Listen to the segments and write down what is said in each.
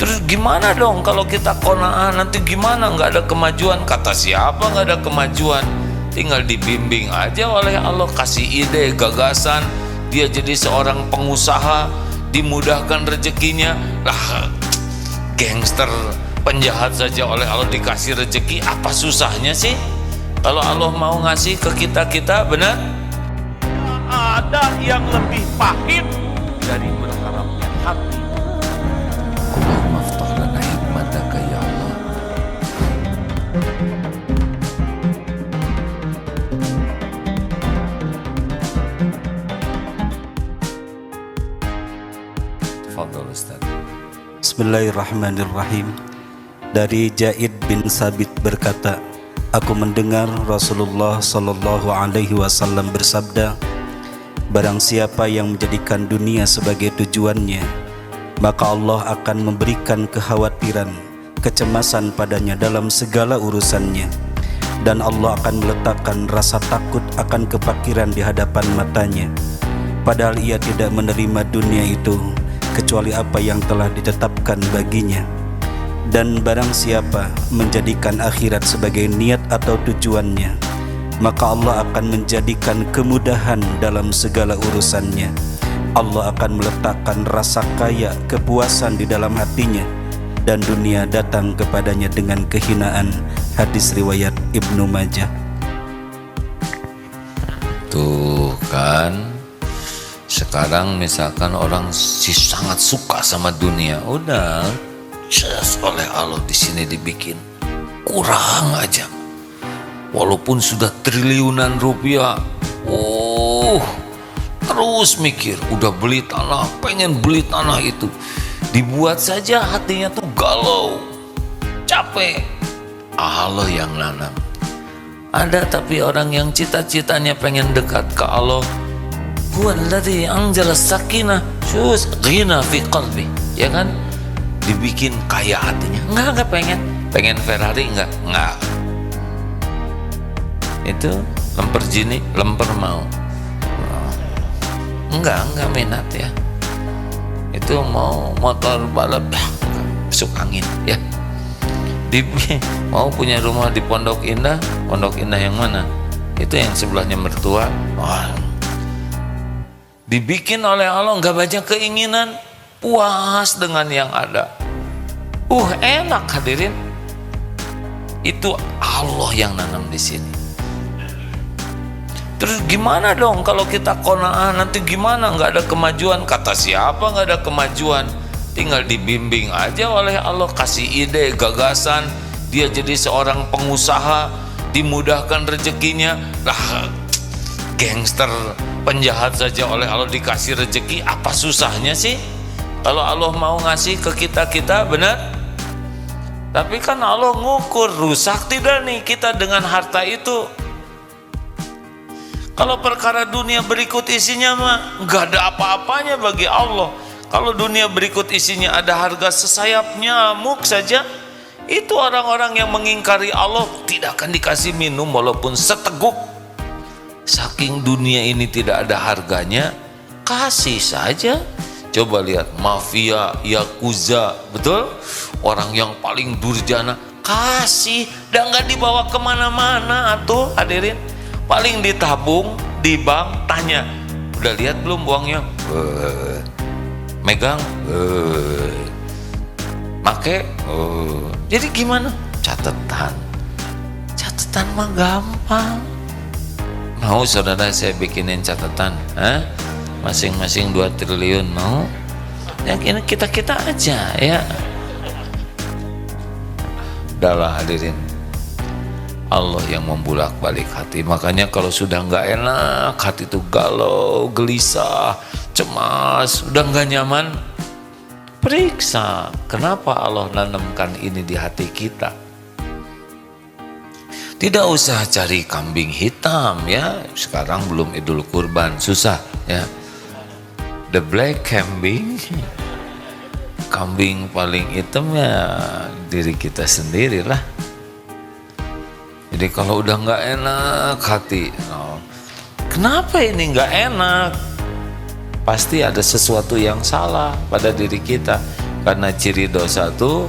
Terus gimana dong kalau kita qanaah, nanti gimana, nggak ada kemajuan? Kata siapa nggak ada kemajuan? Tinggal dibimbing aja oleh Allah, kasih ide, gagasan, dia jadi seorang pengusaha, dimudahkan rezekinya. Lah, gangster, penjahat saja oleh Allah dikasih rezeki, apa susahnya sih? Kalau Allah mau ngasih ke kita, benar? Ada yang lebih pahit dari berharapnya hati. Allahumma aftah lana hikmataka ya Allah. Tafadhol Ustaz. Bismillahirrahmanirrahim. Dari Zaid bin Sabit berkata, aku mendengar Rasulullah sallallahu alaihi wasallam bersabda, barang siapa yang menjadikan dunia sebagai tujuannya, maka Allah akan memberikan kekhawatiran, kecemasan padanya dalam segala urusannya, dan Allah akan meletakkan rasa takut akan kefakiran di hadapan matanya, padahal ia tidak menerima dunia itu kecuali apa yang telah ditetapkan baginya. Dan barang siapa menjadikan akhirat sebagai niat atau tujuannya, maka Allah akan menjadikan kemudahan dalam segala urusannya. Allah akan meletakkan rasa kaya, kepuasan di dalam hatinya, dan dunia datang kepadanya dengan kehinaan. Hadis riwayat Ibnu Majah. Tuh kan, sekarang misalkan orang sangat suka sama dunia, udah just oleh Allah di sini dibikin kurang aja. Walaupun sudah triliunan rupiah, terus mikir, udah beli tanah, pengen beli tanah itu, dibuat saja hatinya tuh galau, capek. Allah yang nanam. Ada tapi orang yang cita-citanya pengen dekat ke Allah, huwallazi anzala sakinah ghina fi qalbi, ya kan? Dibikin kaya hatinya. Enggak pengen Ferrari, enggak. Itu lemper mau. Enggak minat ya. Itu mau motor balap, masuk angin ya. Mau punya rumah di Pondok Indah yang mana? Itu yang sebelahnya mertua. Dibikin oleh Allah, enggak banyak keinginan, puas dengan yang ada. Enak hadirin. Itu Allah yang nanam di sini. Terus gimana dong kalau kita qanaah, nanti gimana, nggak ada kemajuan? Kata siapa nggak ada kemajuan? Tinggal dibimbing aja oleh Allah, kasih ide, gagasan, dia jadi seorang pengusaha, dimudahkan rezekinya. Lah, gangster, penjahat saja oleh Allah dikasih rezeki, apa susahnya sih? Kalau Allah mau ngasih ke kita, benar? Tapi kan Allah ngukur, rusak tidak nih kita dengan harta itu. Kalau perkara dunia berikut isinya mah nggak ada apa-apanya bagi Allah. Kalau dunia berikut isinya ada harga sesayap nyamuk saja, itu orang-orang yang mengingkari Allah tidak akan dikasih minum walaupun seteguk. Saking dunia ini tidak ada harganya, kasih saja. Coba lihat mafia, yakuza, betul? Orang yang paling durjana, kasih, dan nggak dibawa kemana-mana atuh hadirin. Paling ditabung di bank, tanya, udah lihat belum uangnya? Megang, make, jadi gimana? Catatan mah gampang. Mau saudara saya bikinin catatan, masing-masing 2 triliun mau? Yang ini kita aja ya. Udahlah hadirin, Allah yang membulak-balik hati. Makanya kalau sudah nggak enak, hati itu galau, gelisah, cemas, udah nggak nyaman, periksa kenapa Allah nanamkan ini di hati kita. Tidak usah cari kambing hitam ya. Sekarang belum Idul Kurban, susah ya. The black kambing, kambing paling hitam ya diri kita sendirilah. Jadi kalau udah nggak enak hati, kenapa ini nggak enak? Pasti ada sesuatu yang salah pada diri kita. Karena ciri dosa tuh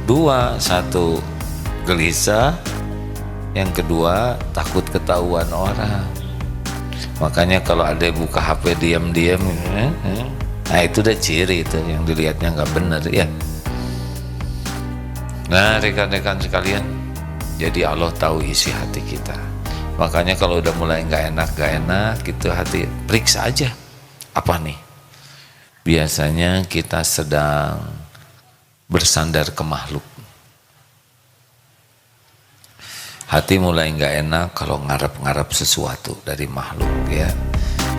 dua, satu gelisah, yang kedua takut ketahuan orang. Makanya kalau ada yang buka HP diam-diam, nah itu udah ciri itu yang dilihatnya nggak benar ya. Nah rekan-rekan sekalian, jadi Allah tahu isi hati kita. Makanya kalau udah mulai nggak enak gitu hati, periksa aja apa nih. Biasanya kita sedang bersandar ke makhluk. Hati mulai nggak enak kalau ngarep-ngarep sesuatu dari makhluk ya.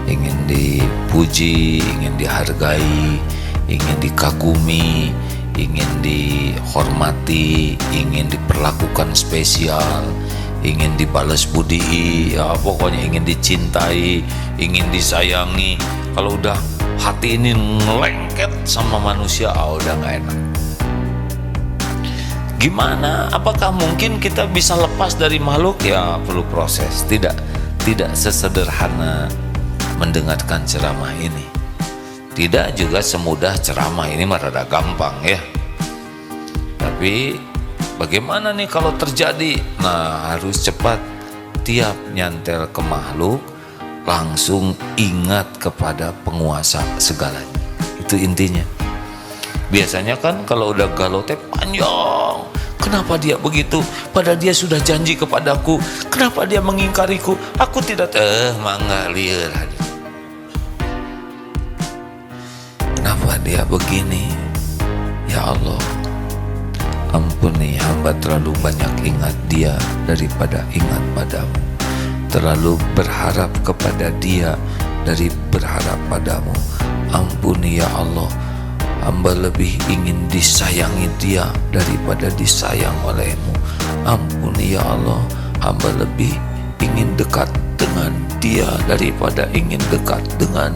Ingin dipuji, ingin dihargai, ingin dikagumi, ingin dihormati, ingin diperlakukan spesial, ingin dibalas budi, ya pokoknya ingin dicintai, ingin disayangi. Kalau udah hati ini ngelengket sama manusia, udah nggak enak. Gimana? Apakah mungkin kita bisa lepas dari makhluk? Ya perlu proses. Tidak sesederhana mendengarkan ceramah ini. Tidak juga semudah ceramah ini, rada gampang ya. Tapi bagaimana nih kalau terjadi? Nah harus cepat. Tiap nyantel ke makhluk langsung ingat kepada penguasa segalanya. Itu intinya. Biasanya kan kalau udah galau teh panjang. Kenapa dia begitu? Padahal dia sudah janji kepadaku. Kenapa dia mengingkariku? Aku tidak mangga liar. Kenapa dia begini? Ya Allah, ampuni hamba terlalu banyak ingat dia daripada ingat padamu. Terlalu berharap kepada dia dari berharap padamu. Ampuni ya Allah, hamba lebih ingin disayangi dia daripada disayang olehmu. Ampuni ya Allah, hamba lebih ingin dekat dengan dia daripada ingin dekat dengan.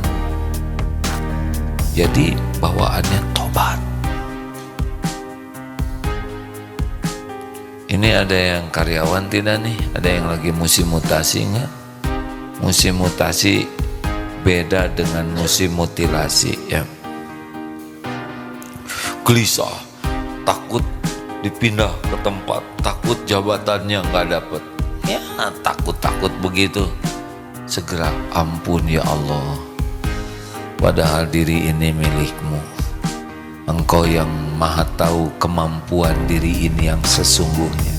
Jadi bawaannya tobat. Ini ada yang karyawan tidak nih? Ada yang lagi musim mutasi enggak? Musim mutasi beda dengan musim mutilasi ya. Gelisah, takut dipindah ke tempat, takut jabatannya nggak dapet. Ya takut begitu. Segera ampun ya Allah. Padahal diri ini milikmu. Engkau yang maha tahu kemampuan diri ini yang sesungguhnya.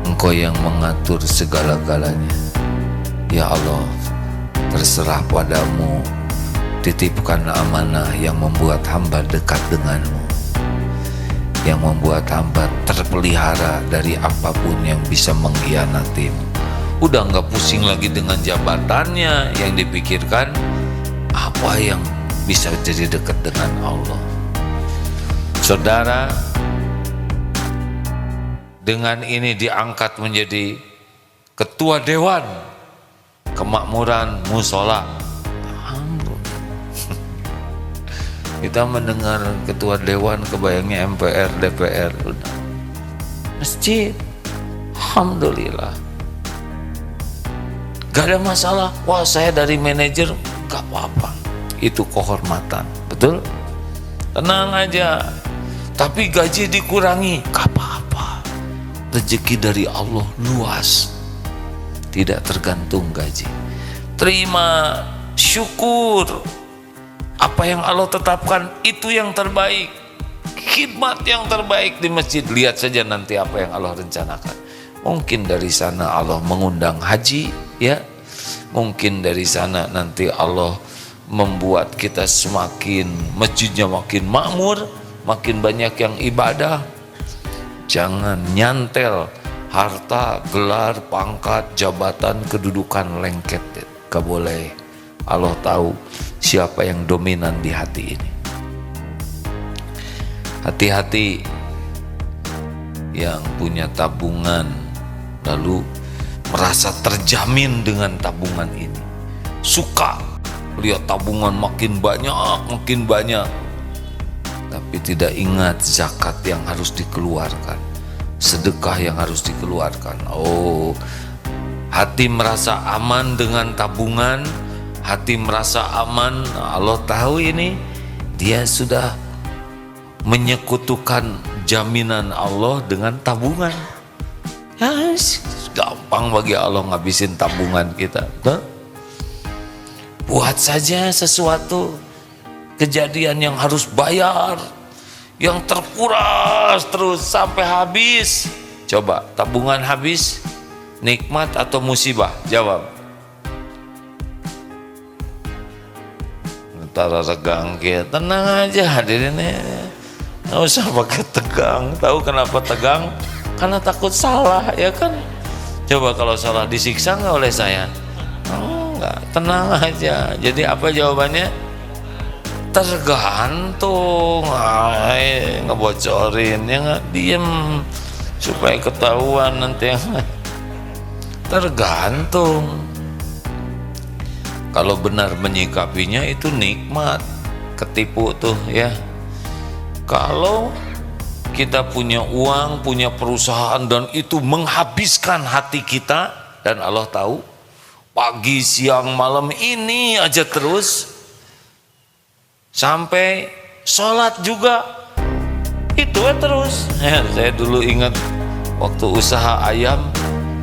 Engkau yang mengatur segala-galanya. Ya Allah, terserah padamu. Titipkan amanah yang membuat hamba dekat denganmu, yang membuat hamba terpelihara dari apapun yang bisa mengkhianatimu. Udah nggak pusing lagi dengan jabatannya, yang dipikirkan apa yang bisa jadi dekat dengan Allah. Saudara, dengan ini diangkat menjadi ketua dewan kemakmuran musola. Kita mendengar ketua dewan, kebayangnya MPR, DPR, masjid. Alhamdulillah, gak ada masalah. Wah saya dari manajer, gak apa-apa, itu kehormatan, betul? Tenang aja. Tapi gaji dikurangi, gak apa-apa. Rezeki dari Allah luas, tidak tergantung gaji. Terima, syukur. Apa yang Allah tetapkan itu yang terbaik. Khidmat yang terbaik di masjid. Lihat saja nanti apa yang Allah rencanakan. Mungkin dari sana Allah mengundang haji ya. Mungkin dari sana nanti Allah membuat kita semakin, masjidnya makin makmur, makin banyak yang ibadah. Jangan nyantel harta, gelar, pangkat, jabatan, kedudukan lengket. Gak boleh. Allah tahu siapa yang dominan di hati ini. Hati-hati yang punya tabungan lalu merasa terjamin dengan tabungan ini. Suka lihat tabungan makin banyak, tapi tidak ingat zakat yang harus dikeluarkan, sedekah yang harus dikeluarkan. Oh, hati merasa aman dengan tabungan, hati merasa aman. Allah tahu ini, dia sudah menyekutukan jaminan Allah dengan tabungan. Ya, gampang bagi Allah ngabisin tabungan kita. Tuh. Buat saja sesuatu kejadian yang harus bayar, yang terkuras terus sampai habis. Coba, tabungan habis, nikmat atau musibah? Jawab. Antara tegang kita, tenang aja hadirin ya. Nggak usah pakai tegang. Tahu kenapa tegang? Karena takut salah, ya kan? Coba kalau salah disiksa nggak oleh saya? Enggak, tenang aja. Jadi apa jawabannya? Tergantung. Ngebocorin ya nggak, diem supaya ketahuan nanti yang tergantung. Kalau benar menyikapinya itu nikmat, ketipu tuh ya. Kalau kita punya uang, punya perusahaan dan itu menghabiskan hati kita, dan Allah tahu pagi, siang, malam ini aja terus, sampai sholat juga itu ya terus. Saya dulu ingat waktu usaha ayam,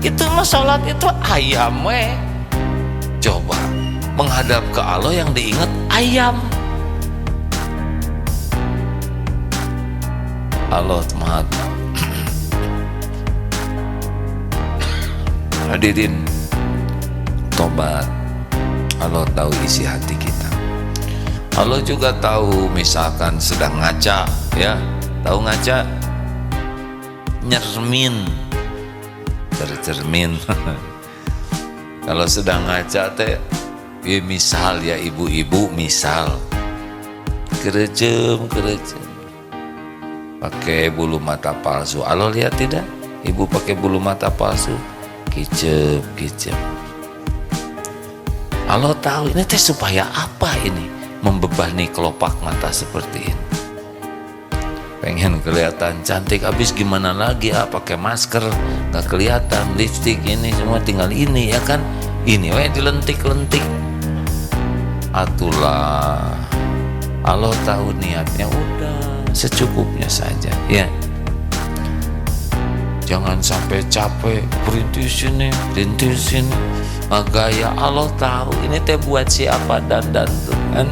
itu mah sholat itu ayam weh. Coba menghadap ke Allah yang diingat ayam. Allah Maha hadirin, tobat. Allah tahu isi hati kita. Allah juga tahu misalkan sedang ngaca, ya, tahu ngaca, nyermin, tercermin. Kalau sedang ngaca teh, ya misal ya ibu-ibu, misal kerecem pakai bulu mata palsu. Allah lihat tidak? Ibu pakai bulu mata palsu, kicep. Allah tahu ini teh supaya apa ini? Membebani kelopak mata seperti ini. Pengen kelihatan cantik, habis gimana lagi? Pakai masker nggak kelihatan, lipstik ini semua tinggal ini ya kan? Ini weh dilentik-lentik. Atulah Allah tahu niatnya, udah secukupnya saja ya. Jangan sampai capek perintis sini gaya. Allah tahu ini teh buat siapa dan tuh kan.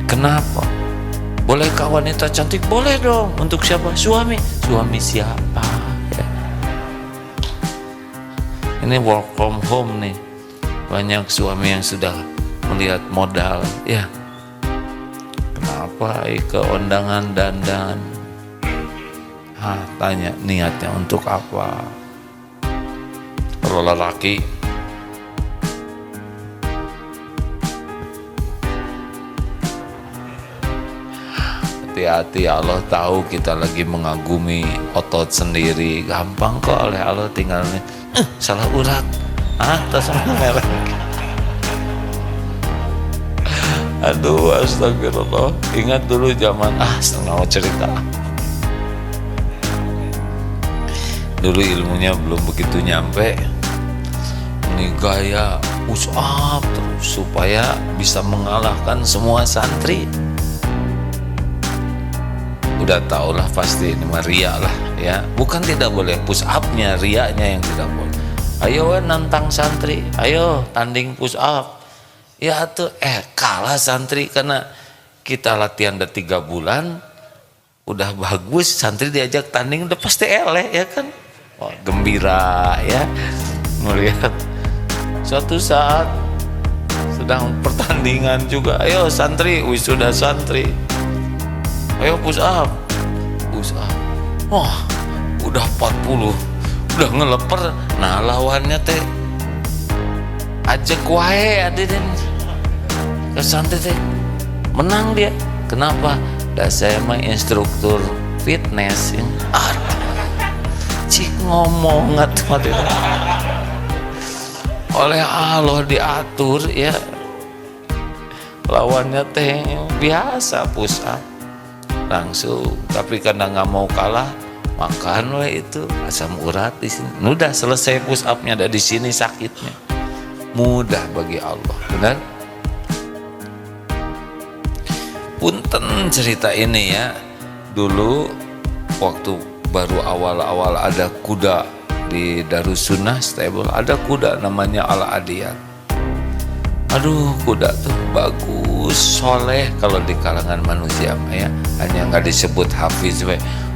Kenapa? Bolehkah wanita cantik? Boleh dong. Untuk siapa? Suami siapa ya? Ini work from home nih, banyak suami yang sudah melihat modal ya. Kenapa ke undangan dandan? Tanya niatnya untuk apa? Kalau lelaki hati-hati, Allah tahu kita lagi mengagumi otot sendiri. Gampang kok oleh Allah, tinggal salah urat, tas merah. Aduh, astagfirullah. Ingat dulu zaman setengah cerita. Dulu ilmunya belum begitu nyampe. Ini gaya push up terus supaya bisa mengalahkan semua santri. Udah tau lah pasti ini mah ria lah ya. Bukan tidak boleh push up-nya, riaknya yang tidak boleh. Ayo nantang santri, ayo tanding push up. Ya tuh kalah santri karena kita latihan udah 3 bulan, udah bagus, santri diajak tanding udah pasti eleh ya kan. Gembira ya melihat suatu saat sedang pertandingan juga, ayo santri, wisuda santri, ayo push up. Wah udah 40, udah ngeleper. Nah lawannya teh ajak wae adeden ke santri teh, menang dia. Kenapa? Dah saya mah instruktur fitness yang cik ngomong oleh Allah diatur ya. Lawannya teh biasa push up langsung, tapi karena nggak mau kalah makan we itu asam urat di sini. Udah selesai push upnya, ada di sini sakitnya. Mudah bagi Allah, benar? punten cerita ini ya. Dulu waktu baru awal-awal ada kuda di Darussunnah Stable, ada kuda namanya Al-Adiyat. Aduh, kuda tuh bagus, soleh kalau di kalangan manusia ya. Hanya nggak disebut hafiz,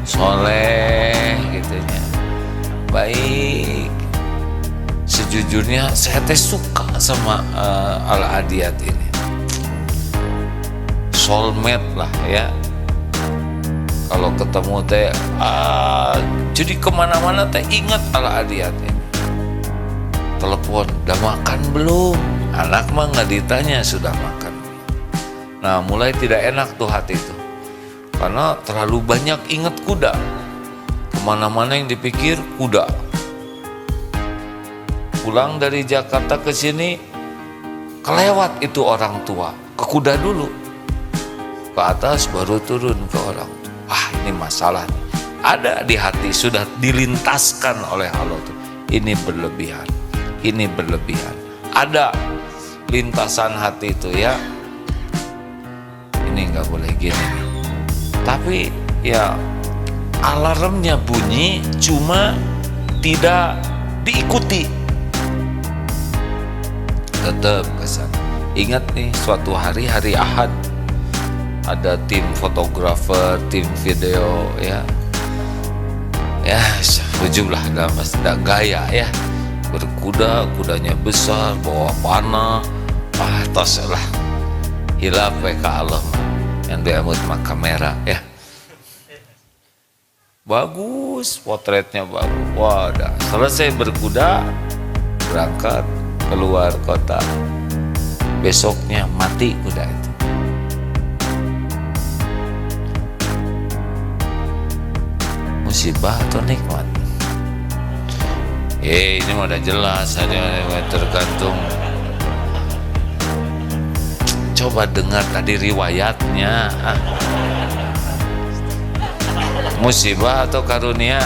soleh gitunya, baik. Sejujurnya saya teh suka sama Al-Adiyat ini, soulmate lah ya. Kalau ketemu teh jadi kemana-mana teh ingat Al-Adiyat ini. Telepon, udah makan belum? Anak mah nggak ditanya, sudah makan. Nah, mulai tidak enak tuh hati itu, karena terlalu banyak ingat kuda. Kemana-mana yang dipikir kuda. Pulang dari Jakarta ke sini, kelewat itu orang tua, ke kuda dulu, ke atas baru turun ke orang tua. Wah, ini masalah nih. Ada di hati, sudah dilintaskan oleh Allah tuh. Ini berlebihan, ini berlebihan. Ada lintasan hati itu ya. Ini nggak boleh gini. Tapi ya alarmnya bunyi, cuma tidak diikuti. Tetap kesan. Ingat nih, suatu hari Ahad ada tim fotografer, tim video ya. Ya, ujunglah dalam istilah gaya ya. Berkuda, kudanya besar, bawa panah. Tos lah. Hilaf ke Allah yang diamut mah kamera ya. Bagus, potretnya bagus. Wadah, selesai berkuda, berangkat keluar kota. Besoknya mati kuda itu. Musibah atau nikmat? Ini mah udah jelas, hanya tergantung. Coba dengar tadi riwayatnya. Musibah atau karunia?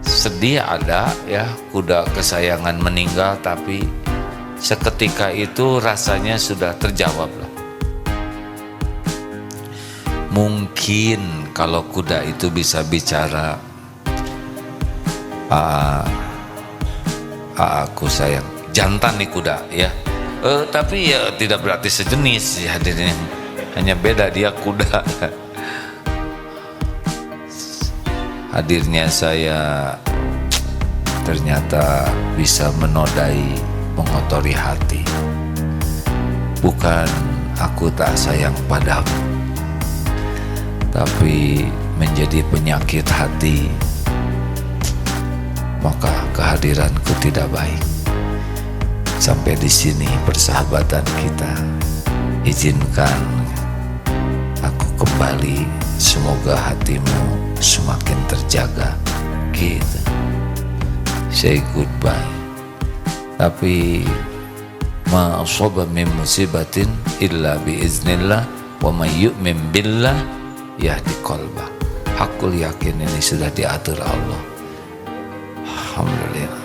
Sedih ada ya, kuda kesayangan meninggal, tapi seketika itu rasanya sudah terjawab lah. Mungkin kalau kuda itu bisa bicara, aku sayang, jantan nih kuda ya. Tapi ya tidak berarti sejenis ya, hanya beda, dia kuda. Hadirnya saya ternyata bisa menodai, mengotori hati. Bukan aku tak sayang padamu, tapi menjadi penyakit hati, maka kehadiranku tidak baik. Sampai di sini persahabatan kita. Izinkan aku kembali, semoga hatimu semakin terjaga gitu. Say goodbye. Tapi ma asaba min musibatin illa biiznillah wa may yu'min billah yahdi qalbah. Hakul yakin ini sudah diatur Allah. Alhamdulillah.